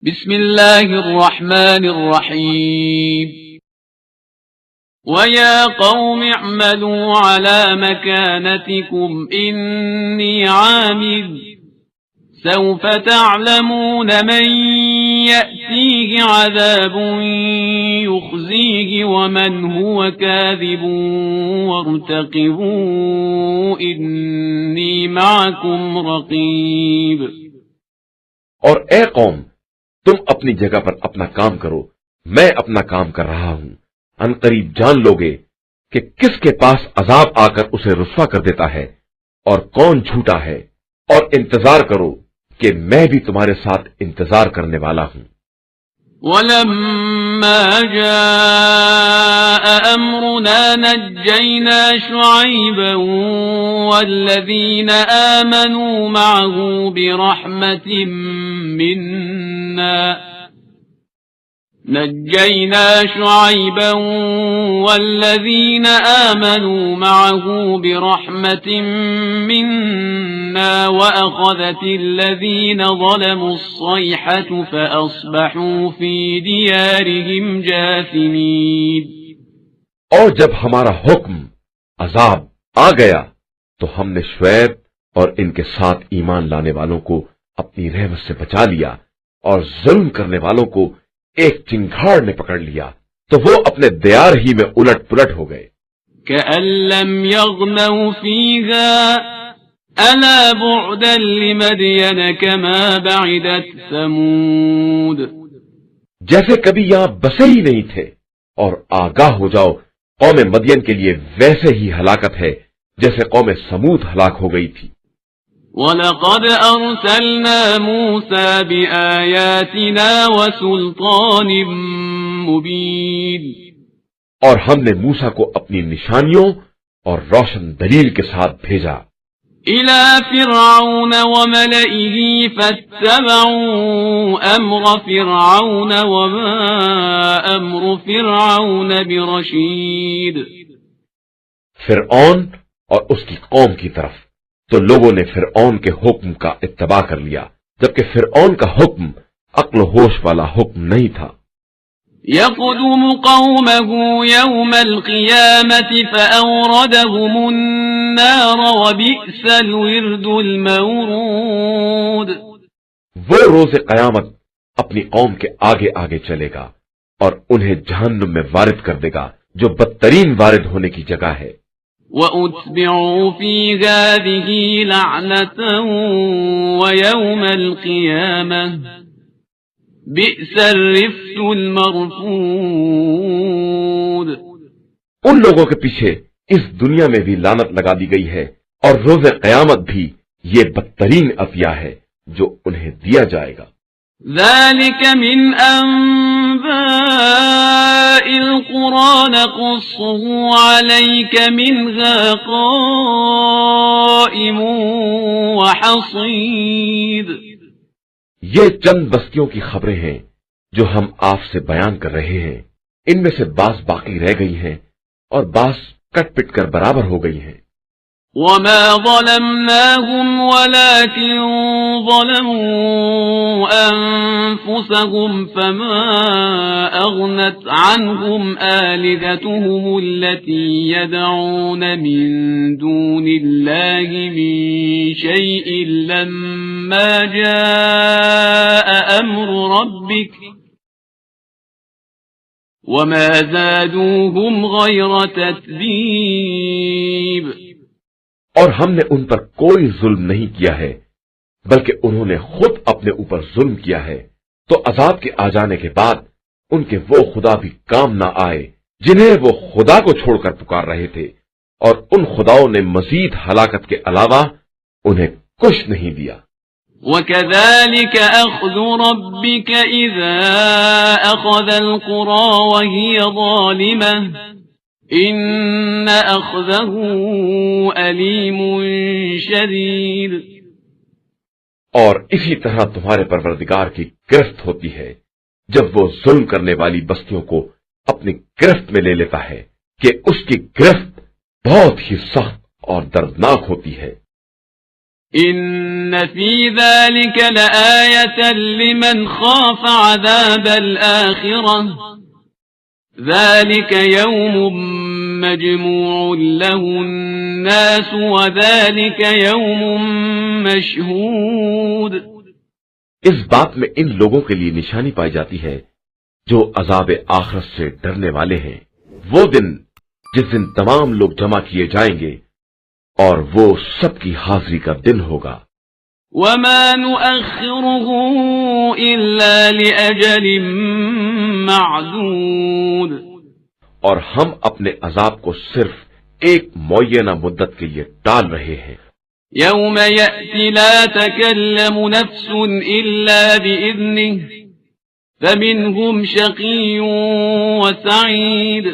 بسم الله الرحمن الرحيم ويا قوم اعملوا على مكانتكم إني عامل سوف تعلمون من يأتيه عذاب يخزيه ومن هو كاذب وارتقبوا إني معكم رقيب۔ اور اے قوم، تم اپنی جگہ پر اپنا کام کرو، میں اپنا کام کر رہا ہوں۔ عنقریب جان لوگے کہ کس کے پاس عذاب آ کر اسے رسوا کر دیتا ہے اور کون جھوٹا ہے، اور انتظار کرو کہ میں بھی تمہارے ساتھ انتظار کرنے والا ہوں۔ وَلَمَّا جَاءَ أَمْرُنَا نَجَّيْنَا شُعَيْبًا وَالَّذِينَ آمَنُوا مَعَهُ بِرَحْمَةٍ مِنَّا وَأَخَذَتِ الَّذِينَ ظَلَمُوا الصَّيْحَةُ فَأَصْبَحُوا فِي دِيَارِهِمْ جَاثِمِينَ۔ اور جب ہمارا حکم عذاب آ گیا تو ہم نے شعیب اور ان کے ساتھ ایمان لانے والوں کو اپنی رحمت سے بچا لیا، اور ظلم کرنے والوں کو ایک چنگھاڑ نے پکڑ لیا تو وہ اپنے دیار ہی میں الٹ پلٹ ہو گئے۔ كَأَن لَّمْ يَغْنَوْا فِيهَا أَلَا بُعْدًا لِّمَدْيَنَ كَمَا بَعِدَتْ ثَمُودَ۔ جیسے کبھی یہاں بسے ہی نہیں تھے، اور آگاہ ہو جاؤ قوم مدین کے لیے ویسے ہی ہلاکت ہے جیسے قوم سمود ہلاک ہو گئی تھی۔ وَلَقَدْ أَرْسَلْنَا مُوسَى بِآيَاتِنَا وَسُلْطَانٍ مُبِينٍ۔ اور ہم نے موسیٰ کو اپنی نشانیوں اور روشن دلیل کے ساتھ بھیجا إِلَى فِرْعَوْنَ وَمَلَئِهِ فَاتَّبَعُوا أَمْرَ فِرْعَوْنَ وَمَا أَمْرُ فِرْعَوْنَ بِرَشِيدٍ۔ فرعون اور اس کی قوم کی طرف تو لوگوں نے فرعون کے حکم کا اتباع کر لیا، جبکہ فرعون کا حکم عقل و ہوش والا حکم نہیں تھا۔ يَقْدُمُ قَوْمَهُ يَوْمَ الْقِيَامَةِ فَأَوْرَدَهُمُ النَّارَ وَبِئْسَ الْوِرْدُ الْمَوْرُودُ۔ وہ روز قیامت اپنی قوم کے آگے آگے چلے گا اور انہیں جہنم میں وارد کر دے گا، جو بدترین وارد ہونے کی جگہ ہے۔ وَأُتْبِعُوا فِي هَٰذِهِ لَعْنَةً وَيَوْمَ الْقِيَامَةِ بِئْسَ الرِّفْدُ الْمَرْفُودُ۔ ان لوگوں کے پیچھے اس دنیا میں بھی لعنت لگا دی گئی ہے، اور روز قیامت بھی یہ بدترین عطیہ ہے جو انہیں دیا جائے گا۔ ذَلِكَ مِنْ أَنبَاءِ الْقُرَىٰ نَقُصُّهُ عَلَيْكَ مِنْهَا قَائِمٌ وَحَصِيدٌ۔ یہ چند بستیوں کی خبریں ہیں جو ہم آپ سے بیان کر رہے ہیں، ان میں سے بعض باقی رہ گئی ہیں اور بعض کٹ پٹ کر برابر ہو گئی ہیں۔ وَمَا ظَلَمْنَاهُمْ وَلَٰكِن ظَلَمُوا أَنفُسَهُمْ فَمَا أَغْنَتْ عَنْهُمْ آلِهَتُهُمُ الَّتِي يَدْعُونَ مِن دُونِ اللَّهِ مِن شَيْءٍ لَّمَّا جَاءَ أَمْرُ رَبِّكَ وَمَا زَادُوهُمْ غَيْرَ تَتْبِيبٍ۔ اور ہم نے ان پر کوئی ظلم نہیں کیا ہے، بلکہ انہوں نے خود اپنے اوپر ظلم کیا ہے، تو عذاب کے آ جانے کے بعد ان کے وہ خدا بھی کام نہ آئے جنہیں وہ خدا کو چھوڑ کر پکار رہے تھے، اور ان خداؤں نے مزید ہلاکت کے علاوہ انہیں کچھ نہیں دیا۔ وَكَذَلِكَ أَخْذُ رَبِّكَ إِذَا أَخَذَ الْقُرَىٰ وَهِيَ ظَالِمَةٌ إِنَّ أَخْذَهُ أَلِيمٌ شَدِيدٌ۔ اور اسی طرح تمہارے پروردگار کی گرفت ہوتی ہے جب وہ ظلم کرنے والی بستیوں کو اپنی گرفت میں لے لیتا ہے، کہ اس کی گرفت بہت ہی سخت اور دردناک ہوتی ہے۔ إن في ذلك لآية لمن خاف عذاب الآخرة ذلك يوم مجموع له الناس وذلك يوم مشهود. اس بات میں ان لوگوں کے لیے نشانی پائی جاتی ہے جو عذاب آخرت سے ڈرنے والے ہیں. وہ دن جس دن تمام لوگ جمع کیے جائیں گے اور وہ سب کی حاضری کا دن ہوگا. وما نؤخره إلا لأجل معدود. اور ہم اپنے عذاب کو صرف ایک معینہ مدت کے لیے ٹال رہے ہیں. يوم يأتي لا تكلم نفس إلا بإذنه فمنهم شقي وسعيد.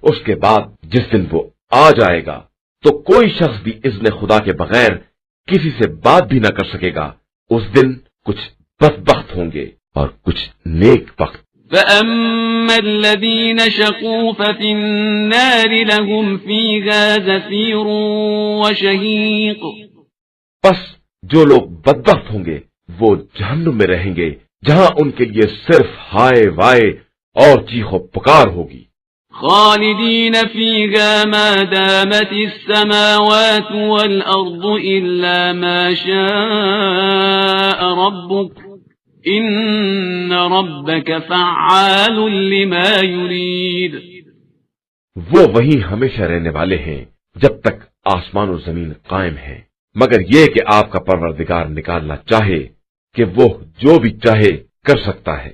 اس کے بعد جس دن وہ آ جائے گا تو کوئی شخص بھی اذن خدا کے بغیر کسی سے بات بھی نہ کر سکے گا. اس دن کچھ بدبخت ہوں گے اور کچھ نیک بخت. فأما الذين شقوا ففي النار لهم فيها زفير وشهيق. بس جو لوگ بدبخت ہوں گے وہ جہنم میں رہیں گے جہاں ان کے لیے صرف ہائے وائے اور چیخ و پکار ہوگی. خالدين فيها ما دامت السماوات والأرض إلا ما شاء ربك إن ربك فعال لما يريد. وہ وہیں ہمیشہ رہنے والے ہیں جب تک آسمان و زمین قائم ہیں، مگر یہ کہ آپ کا پروردگار نکالنا چاہے کہ وہ جو بھی چاہے کر سکتا ہے.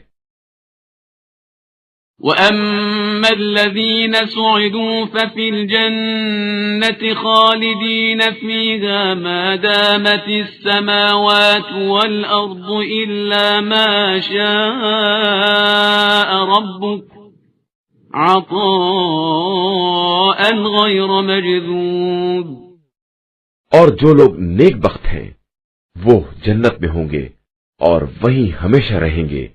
وَأَمَّا الَّذِينَ سُعِدُوا فَفِي الْجَنَّةِ خَالِدِينَ فِيهَا مَا دَامَتِ السَّمَاوَاتُ وَالْأَرْضُ إِلَّا مَا شَاءَ رَبُّكَ عَطَاءً غَيْرَ مَجْذُوذٍ. اور جو لوگ نیک بخت ہیں وہ جنت میں ہوں گے اور وہیں ہمیشہ رہیں گے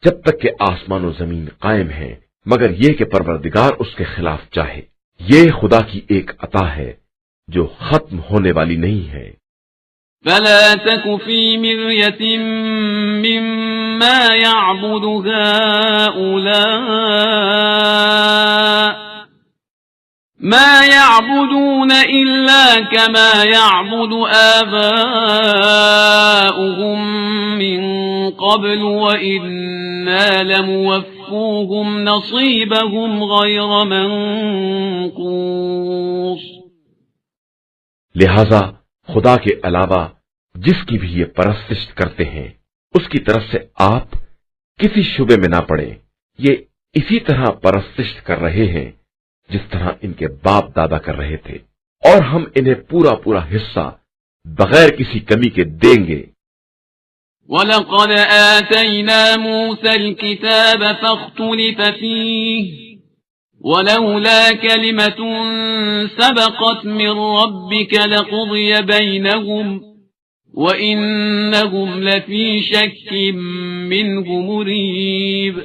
جب تک کہ آسمان و زمین قائم ہیں، مگر یہ کہ پروردگار اس کے خلاف چاہے. یہ خدا کی ایک عطا ہے جو ختم ہونے والی نہیں ہے. فلا تك في مرية مما يعبد هؤلاء ما يعبدون إلا كما يعبد آباؤهم من قبل وإنا لموفوهم نصيبهم غير منقوص. لہذا خدا کے علاوہ جس کی بھی یہ پرستش کرتے ہیں اس کی طرف سے آپ کسی شبے میں نہ پڑیں. یہ اسی طرح پرستش کر رہے ہیں جس طرح ان کے باپ دادا کر رہے تھے، اور ہم انہیں پورا پورا حصہ بغیر کسی کمی کے دیں گے. وَلَقَدْ آتَيْنَا مُوسَى الْكِتَابَ فَاخْتُلِفَ فِيهِ وَلَوْلَا كَلِمَةٌ سَبَقَتْ مِنْ رَبِّكَ لَقُضِيَ بَيْنَهُمْ وَإِنَّهُمْ لَفِي شَكٍّ مِّنْهُ مُرِيبٍ.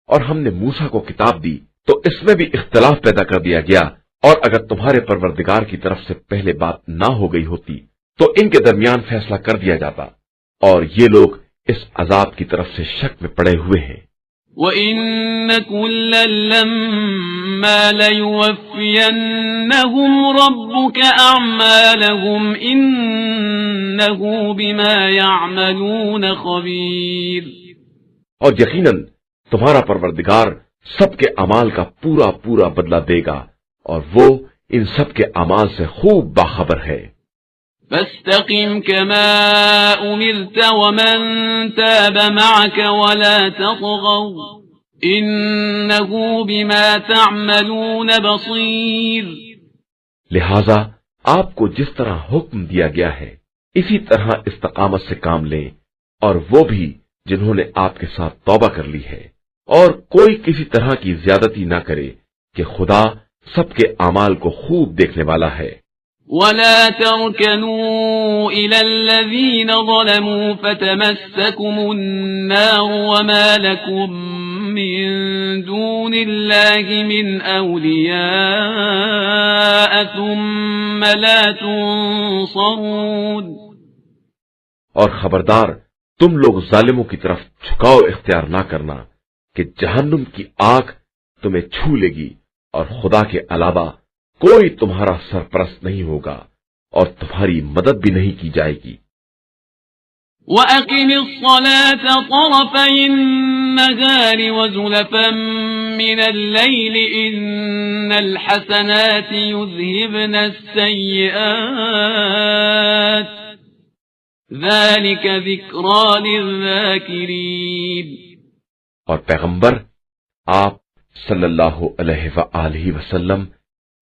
اور ہم نے موسیٰ کو کتاب دی تو اس میں بھی اختلاف پیدا کر دیا گیا، اور اگر تمہارے پروردگار کی طرف سے پہلے بات نہ ہو گئی ہوتی تو ان کے درمیان فیصلہ کر دیا جاتا، اور یہ لوگ اس عذاب کی طرف سے شک میں پڑے ہوئے ہیں. وَإِنَّ كُلًّا لَمَّا لَيُوَفِّيَنَّهُمْ رَبُّكَ أَعْمَالَهُمْ إِنَّهُ بِمَا يَعْمَلُونَ خَبِيرٌ. اور یقیناً تمہارا پروردگار سب کے اعمال کا پورا پورا بدلہ دے گا، اور وہ ان سب کے اعمال سے خوب باخبر ہے. فاستقم كما أمرت ومن تاب معك ولا تطغوا إنه بما تعملون بصير. لہذا آپ کو جس طرح حکم دیا گیا ہے اسی طرح استقامت سے کام لیں، اور وہ بھی جنہوں نے آپ کے ساتھ توبہ کر لی ہے، اور کوئی کسی طرح کی زیادتی نہ کرے کہ خدا سب کے اعمال کو خوب دیکھنے والا ہے. ولا تركنوا إلى الذين ظلموا فتمسكم النار وما لكم من دون الله من أولياء ثم لا تنصرون. اور خبردار تم لوگ ظالموں کی طرف جھکاؤ اختیار نہ کرنا کہ جہنم کی آگ تمہیں چھو لے گی اور خدا کے علاوہ کوئی تمہارا سرپرست نہیں ہوگا اور تمہاری مدد بھی نہیں کی جائے گی. وَأَقِمِ الصَّلَاةَ طَرَفَيِ النَّهَارِ وَزُلَفًا مِّنَ اللَّيْلِ إِنَّ الْحَسَنَاتِ يُذْهِبْنَ السَّيِّئَاتِ ذَلِكَ ذِكْرَى لِلذَّاكِرِينَ. اور پیغمبر آپ صلی اللہ علیہ وآلہ وسلم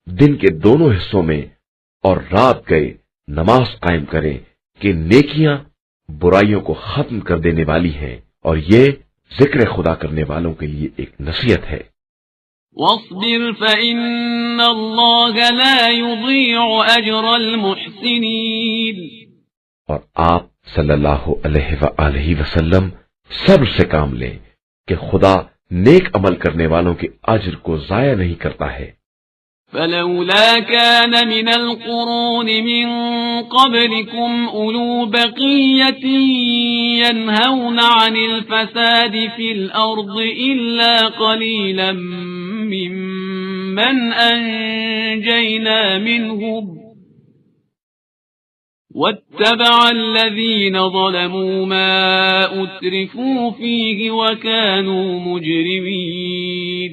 دن کے دونوں حصوں میں اور رات گئے نماز قائم کریں کہ نیکیاں برائیوں کو ختم کر دینے والی ہیں اور یہ ذکر خدا کرنے والوں کے لیے ایک نصیحت ہے. وَاصْبِرْ فَإِنَّ اللَّهَ لَا يُضِيعُ أَجْرَ الْمُحْسِنِينَ. اور آپ صلی اللہ علیہ وآلہ وسلم صبر سے کام لیں کہ خدا نیک عمل کرنے والوں کے اجر کو ضائع نہیں کرتا ہے. فلولا كان من القرون من قبلكم أولو بقية ينهون عن الفساد في الأرض إلا قليلا ممن أنجينا منهم واتبع الذين ظلموا ما أترفوا فيه وكانوا مجرمين.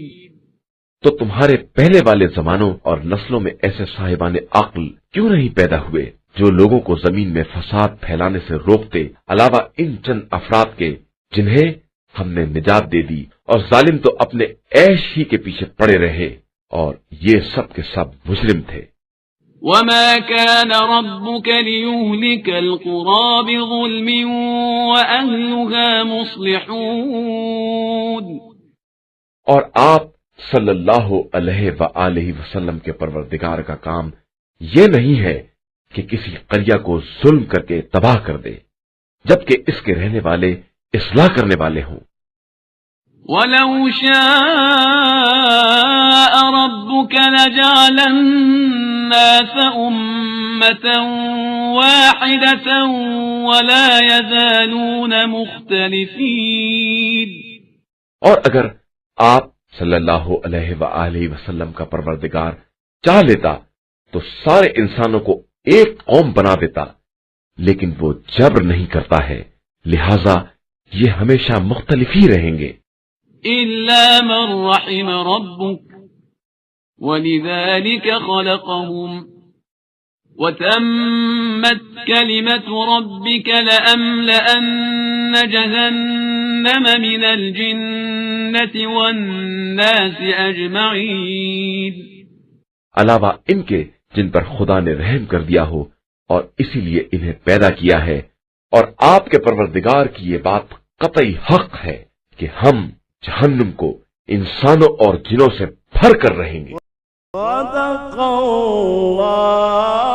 تو تمہارے پہلے والے زمانوں اور نسلوں میں ایسے صاحبان عقل کیوں نہیں پیدا ہوئے جو لوگوں کو زمین میں فساد پھیلانے سے روکتے علاوہ ان چند افراد کے جنہیں ہم نے نجات دے دی، اور ظالم تو اپنے عیش ہی کے پیچھے پڑے رہے اور یہ سب کے سب مجرم تھے. وَمَا كَانَ رَبُّكَ لِيُهْلِكَ الْقُرَى بِظُلْمٍ وَأَهْلُهَا مُصْلِحُونَ. اور آپ صلی اللہ علیہ وآلہ وسلم کے پروردگار کا کام یہ نہیں ہے کہ کسی قریہ کو ظلم کر کے تباہ کر دے جبکہ اس کے رہنے والے اصلاح کرنے والے ہوں. وَلَوْ شَاءَ رَبُّكَ لَجَعَلَ النَّاسَ أُمَّةً وَاحِدَةً وَلَا يَزَالُونَ مُخْتَلِفِينَ. اور اگر آپ صلی اللہ علیہ وآلہ وسلم کا پروردگار چاہ لیتا تو سارے انسانوں کو ایک قوم بنا دیتا، لیکن وہ جبر نہیں کرتا ہے، لہذا یہ ہمیشہ مختلف ہی رہیں گے. إِلَّا مَنْ رَحِمَ رَبُّكَ وَلِذَلِكَ خَلَقَهُمْ وَتَمَّتْ كَلِمَةُ رَبِّكَ لَأَمْلَأَنَّ جَهَنَّمَ مِنَ الْجِنَّةِ وَالنَّاسِ أَجْمَعِينَ. علاوہ ان کے جن پر خدا نے رحم کر دیا ہو اور اسی لیے انہیں پیدا کیا ہے، اور آپ کے پروردگار کی یہ بات قطعی حق ہے کہ ہم جہنم کو انسانوں اور جنوں سے بھر کر رہیں گے. صدق اللہ